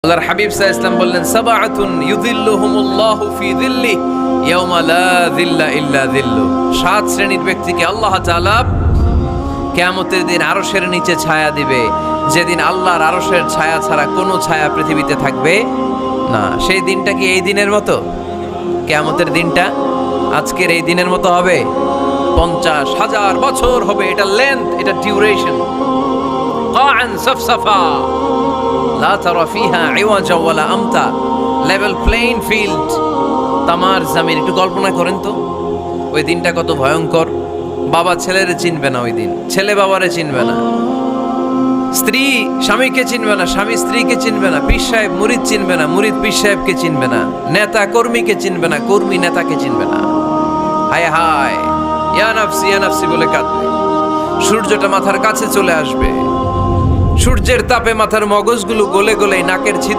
আল্লাহর হাবিব সাল্লাল্লাহু আলাইহি ওয়াসাল্লাম বললেন সাবআতুন ইউযিল্লুহুমুল্লাহু ফি যিল্লি ইয়াওমা লা যিল্লা ইল্লা যিল্লু। সাত শ্রেণীর ব্যক্তিকে আল্লাহ তাআলা কিয়ামতের দিন আরশের নিচে ছায়া দিবে, যেদিন আল্লাহর আরশের ছায়া ছাড়া কোনো ছায়া পৃথিবীতে থাকবে না। সেই দিনটা কি এই দিনের মতো? কিয়ামতের দিনটা আজকের এই দিনের মতো হবে? 50,000 বছর হবে। এটা লেন্থ, এটা ডিউরেশন। কাআন সাফসাফা লা তারা ফিহা ইওয়াজা ওয়ালা আমতা, লেভেল প্লেইং ফিল্ড, তামার জমিন। একটু কল্পনা করেন তো ওই দিনটা কত ভয়ঙ্কর। বাবা ছেলেরে চিনবে না ওই দিন, ছেলে বাবারে চিনবে না, স্ত্রী স্বামীকে চিনবে না, স্বামী স্ত্রীকে চিনবে না, পীর সাহেব মুরিদ চিনবে না, মুরিদ পীর সাহেবকে চিনবে না, নেতা কর্মীকে চিনবে না, কর্মী নেতাকে চিনবে না। হায় হায়, ইয়া নাফসি বলে কাঁদবে। সূর্যটা মাথার কাছে চলে আসবে, সূর্যের তাপে মাথার মগজগুলো গলে গলে নাকের ছিদ্র